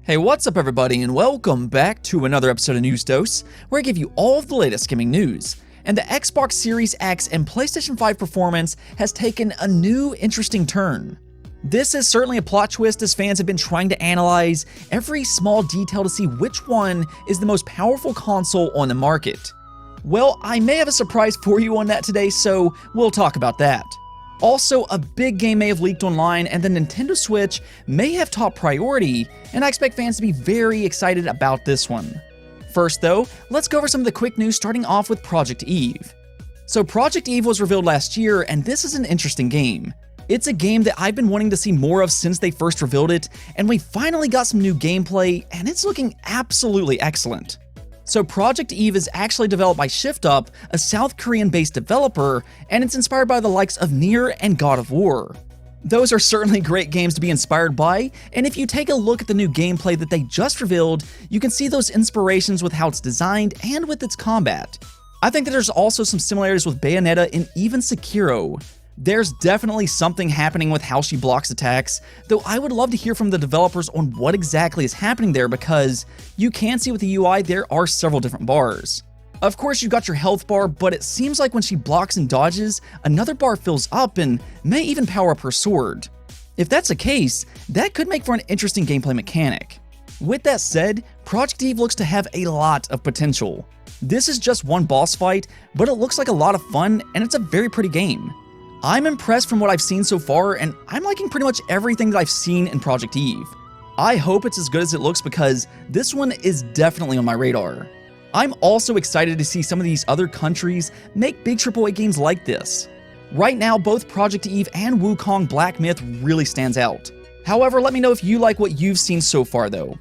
Hey, what's up everybody, and welcome back to another episode of News Dose, where I give you all of the latest gaming news. And the Xbox Series X and PlayStation 5 performance has taken a new interesting turn. This is certainly a plot twist, as fans have been trying to analyze every small detail to see which one is the most powerful console on the market. Well, I may have a surprise for you on that today, so we'll talk about that. Also, a big game may have leaked online, and the Nintendo Switch may have top priority, and I expect fans to be very excited about this one. First though, let's go over some of the quick news, starting off with Project Eve. So Project Eve was revealed last year, and this is an interesting game. It's a game that I've been wanting to see more of since they first revealed it, and we finally got some new gameplay, and it's looking absolutely excellent. So Project Eve is actually developed by ShiftUp, a South Korean-based developer, and it's inspired by the likes of Nier and God of War. Those are certainly great games to be inspired by, and if you take a look at the new gameplay that they just revealed, you can see those inspirations with how it's designed and with its combat. I think that there's also some similarities with Bayonetta and even Sekiro. There's definitely something happening with how she blocks attacks, though I would love to hear from the developers on what exactly is happening there, because you can see with the UI there are several different bars. Of course, you've got your health bar, but it seems like when she blocks and dodges, another bar fills up and may even power up her sword. If that's the case, that could make for an interesting gameplay mechanic. With that said, Project Eve looks to have a lot of potential. This is just one boss fight, but it looks like a lot of fun, and it's a very pretty game. I'm impressed from what I've seen so far, and I'm liking pretty much everything that I've seen in Project Eve. I hope it's as good as it looks, because this one is definitely on my radar. I'm also excited to see some of these other countries make big AAA games like this. Right now, both Project Eve and Wukong Black Myth really stands out. However, let me know if you like what you've seen so far though.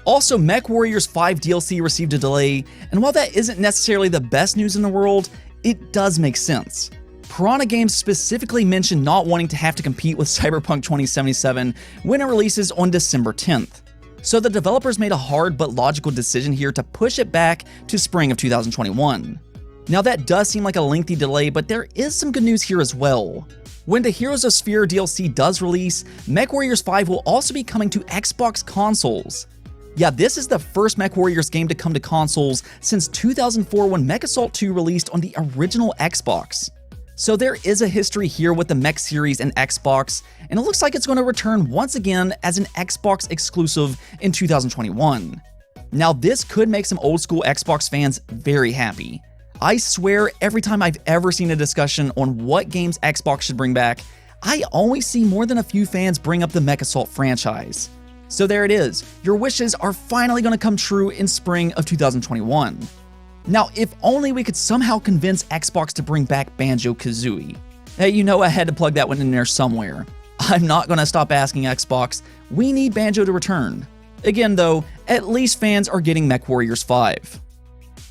Also, MechWarriors 5 DLC received a delay, and while that isn't necessarily the best news in the world, it does make sense. Piranha Games specifically mentioned not wanting to have to compete with Cyberpunk 2077 when it releases on December 10th. So the developers made a hard but logical decision here to push it back to spring of 2021. Now that does seem like a lengthy delay, but there is some good news here as well. When the Heroes of Sphere DLC does release, MechWarriors 5 will also be coming to Xbox consoles. Yeah, this is the first MechWarriors game to come to consoles since 2004 when Mech Assault 2 released on the original Xbox. So there is a history here with the Mech series and Xbox, and it looks like it's going to return once again as an Xbox exclusive in 2021. Now this could make some old school Xbox fans very happy. I swear every time I've ever seen a discussion on what games Xbox should bring back, I always see more than a few fans bring up the Mech Assault franchise. So there it is, your wishes are finally going to come true in spring of 2021. Now, if only we could somehow convince Xbox to bring back Banjo-Kazooie. Hey, you know I had to plug that one in there somewhere. I'm not gonna stop asking Xbox, we need Banjo to return. Again though, at least fans are getting MechWarriors 5.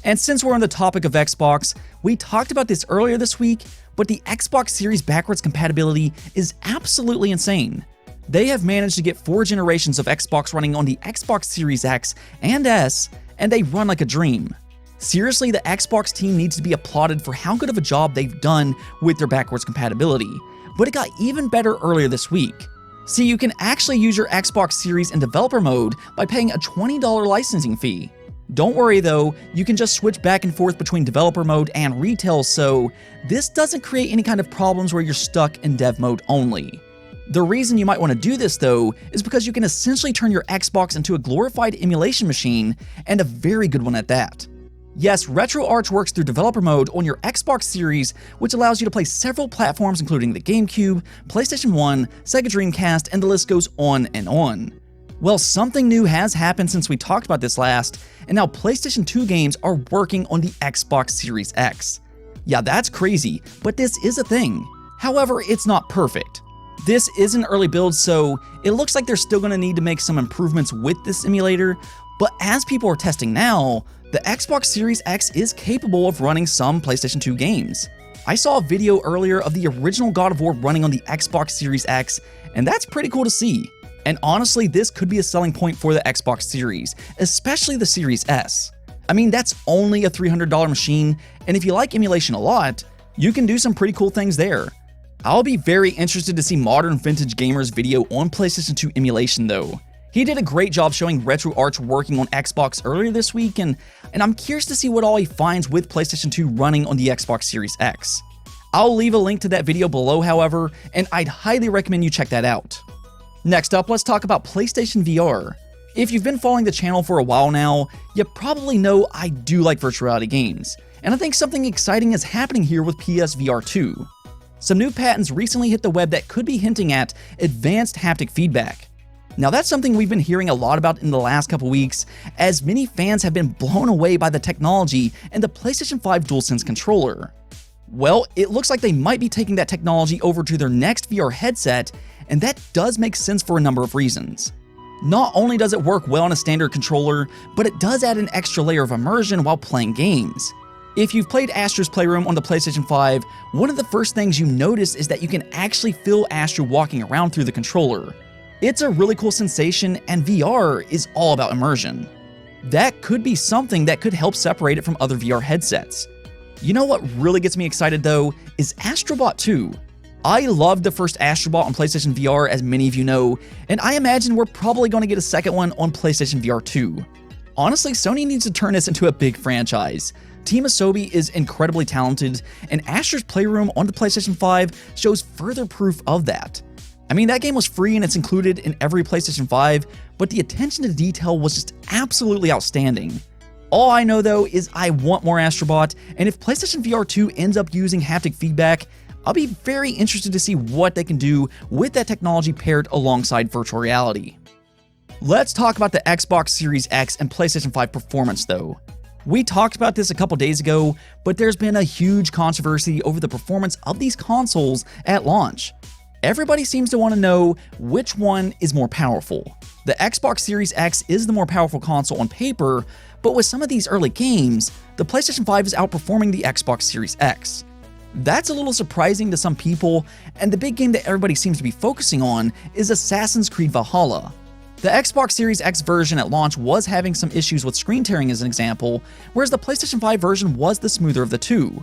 And since we're on the topic of Xbox, we talked about this earlier this week, but the Xbox Series backwards compatibility is absolutely insane. They have managed to get 4 generations of Xbox running on the Xbox Series X and S, and they run like a dream. Seriously, the Xbox team needs to be applauded for how good of a job they've done with their backwards compatibility, but it got even better earlier this week. See, you can actually use your Xbox Series in developer mode by paying a $20 licensing fee. Don't worry though, you can just switch back and forth between developer mode and retail, so this doesn't create any kind of problems where you're stuck in dev mode only. The reason you might want to do this though is because you can essentially turn your Xbox into a glorified emulation machine, and a very good one at that. Yes, RetroArch works through developer mode on your Xbox Series, which allows you to play several platforms including the GameCube, PlayStation 1, Sega Dreamcast, and the list goes on and on. Well, something new has happened since we talked about this last, and now PlayStation 2 games are working on the Xbox Series X. Yeah, that's crazy, but this is a thing. However, it's not perfect. This is an early build, so it looks like they're still going to need to make some improvements with this emulator, but as people are testing now, the Xbox Series X is capable of running some PlayStation 2 games. I saw a video earlier of the original God of War running on the Xbox Series X, and that's pretty cool to see. And honestly, this could be a selling point for the Xbox Series, especially the Series S. I mean, that's only a $300 machine, and if you like emulation a lot, you can do some pretty cool things there. I'll be very interested to see modern vintage gamers video on PlayStation 2 emulation though. He did a great job showing RetroArch working on Xbox earlier this week, and I'm curious to see what all he finds with PlayStation 2 running on the Xbox Series X. I'll leave a link to that video below, however, and I'd highly recommend you check that out. Next up, let's talk about PlayStation VR. If you've been following the channel for a while now, you probably know I do like virtual reality games, and I think something exciting is happening here with PSVR 2. Some new patents recently hit the web that could be hinting at advanced haptic feedback. Now that's something we've been hearing a lot about in the last couple weeks, as many fans have been blown away by the technology and the PlayStation 5 DualSense controller. Well, it looks like they might be taking that technology over to their next VR headset, and that does make sense for a number of reasons. Not only does it work well on a standard controller, but it does add an extra layer of immersion while playing games. If you've played Astro's Playroom on the PlayStation 5, one of the first things you notice is that you can actually feel Astro walking around through the controller. It's a really cool sensation, and VR is all about immersion. That could be something that could help separate it from other VR headsets. You know what really gets me excited though, is Astrobot 2. I loved the first Astrobot on PlayStation VR, as many of you know, and I imagine we're probably going to get a second one on PlayStation VR 2. Honestly, Sony needs to turn this into a big franchise. Team Asobi is incredibly talented, and Astro's Playroom on the PlayStation 5 shows further proof of that. I mean, that game was free and it's included in every PlayStation 5, but the attention to detail was just absolutely outstanding. All I know though is I want more Astrobot, and if PlayStation VR 2 ends up using haptic feedback, I'll be very interested to see what they can do with that technology paired alongside virtual reality. Let's talk about the Xbox Series X and PlayStation 5 performance though. We talked about this a couple days ago, but there's been a huge controversy over the performance of these consoles at launch. Everybody seems to want to know which one is more powerful. The Xbox Series X is the more powerful console on paper, but with some of these early games, the PlayStation 5 is outperforming the Xbox Series X. That's a little surprising to some people, and the big game that everybody seems to be focusing on is Assassin's Creed Valhalla. The Xbox Series X version at launch was having some issues with screen tearing as an example, whereas the PlayStation 5 version was the smoother of the two.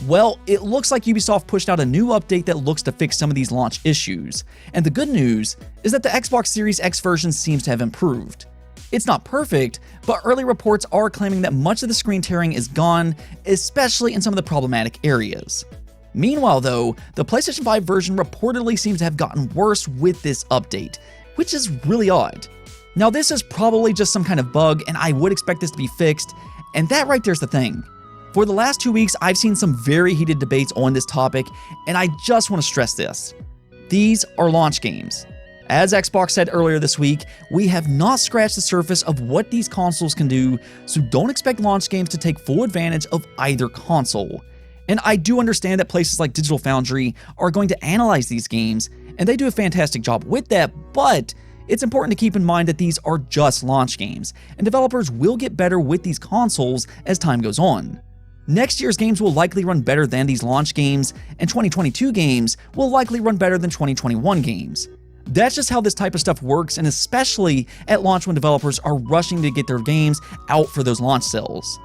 Well, it looks like Ubisoft pushed out a new update that looks to fix some of these launch issues, and the good news is that the Xbox Series X version seems to have improved. It's not perfect, but early reports are claiming that much of the screen tearing is gone, especially in some of the problematic areas. Meanwhile though, the PlayStation 5 version reportedly seems to have gotten worse with this update, which is really odd. Now this is probably just some kind of bug, and I would expect this to be fixed, and that right there's the thing. For the last 2 weeks, I've seen some very heated debates on this topic, and I just want to stress this. These are launch games. As Xbox said earlier this week, we have not scratched the surface of what these consoles can do, so don't expect launch games to take full advantage of either console. And I do understand that places like Digital Foundry are going to analyze these games, and they do a fantastic job with that, but it's important to keep in mind that these are just launch games, and developers will get better with these consoles as time goes on. Next year's games will likely run better than these launch games, and 2022 games will likely run better than 2021 games. That's just how this type of stuff works, and especially at launch when developers are rushing to get their games out for those launch sales.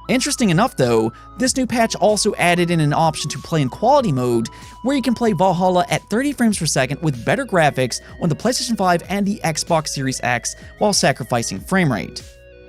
Interesting enough though, this new patch also added in an option to play in quality mode, where you can play Valhalla at 30 frames per second with better graphics on the PlayStation 5 and the Xbox Series X while sacrificing frame rate.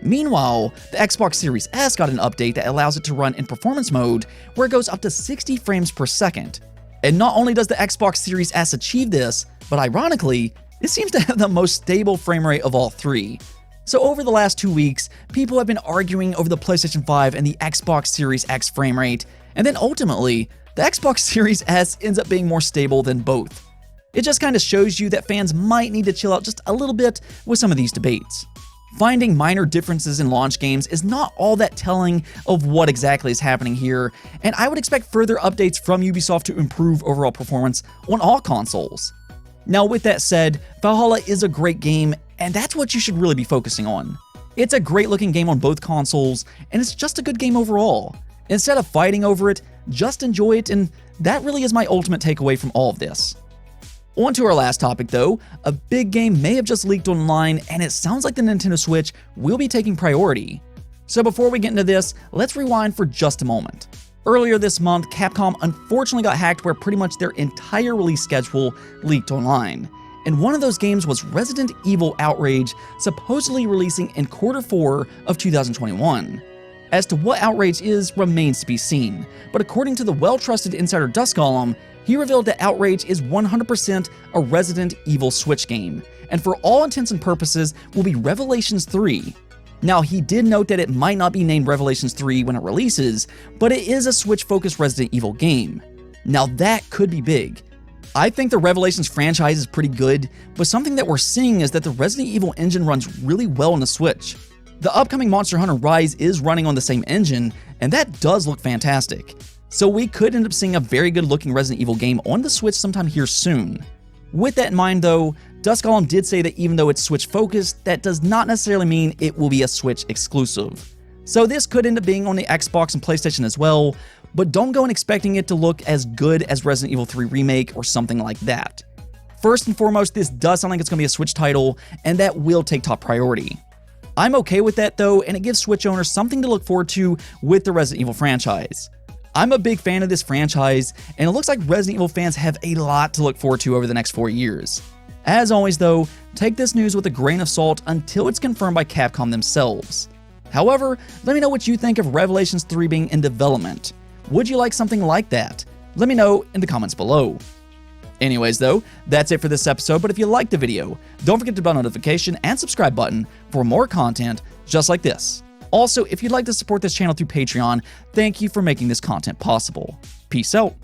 Meanwhile, the Xbox Series S got an update that allows it to run in performance mode, where it goes up to 60 frames per second. And not only does the Xbox Series S achieve this, but ironically, it seems to have the most stable frame rate of all three. So over the last 2 weeks, people have been arguing over the PlayStation 5 and the Xbox Series X frame rate, and then ultimately, the Xbox Series S ends up being more stable than both. It just kind of shows you that fans might need to chill out just a little bit with some of these debates. Finding minor differences in launch games is not all that telling of what exactly is happening here, and I would expect further updates from Ubisoft to improve overall performance on all consoles. Now with that said, Valhalla is a great game, and that's what you should really be focusing on. It's a great looking game on both consoles, and it's just a good game overall. Instead of fighting over it, just enjoy it, and that really is my ultimate takeaway from all of this. On to our last topic though, a big game may have just leaked online, and it sounds like the Nintendo Switch will be taking priority. So before we get into this, let's rewind for just a moment. Earlier this month, Capcom unfortunately got hacked where pretty much their entire release schedule leaked online. and one of those games was Resident Evil Outrage, supposedly releasing in Q4 of 2021. As to what Outrage is remains to be seen, but according to the well-trusted insider Dusk Golem, he revealed that Outrage is 100% a Resident Evil Switch game, and for all intents and purposes will be Revelations 3. Now, he did note that it might not be named Revelations 3 when it releases, but it is a Switch-focused Resident Evil game. Now that could be big. I think the Revelations franchise is pretty good, but something that we're seeing is that the Resident Evil engine runs really well on the Switch. The upcoming Monster Hunter Rise is running on the same engine, and that does look fantastic. So we could end up seeing a very good looking Resident Evil game on the Switch sometime here soon. With that in mind though, Dusk Golem did say that even though it's Switch focused, that does not necessarily mean it will be a Switch exclusive. So this could end up being on the Xbox and PlayStation as well, but don't go in expecting it to look as good as Resident Evil 3 Remake or something like that. First and foremost, this does sound like it's going to be a Switch title, and that will take top priority. I'm okay with that though, and it gives Switch owners something to look forward to with the Resident Evil franchise. I'm a big fan of this franchise, and it looks like Resident Evil fans have a lot to look forward to over the next 4 years. As always though, take this news with a grain of salt until it's confirmed by Capcom themselves. However, let me know what you think of Revelations 3 being in development. Would you like something like that? Let me know in the comments below. Anyways though, that's it for this episode, but if you liked the video, don't forget to bell notification and subscribe button for more content just like this. Also, if you'd like to support this channel through Patreon, thank you for making this content possible. Peace out.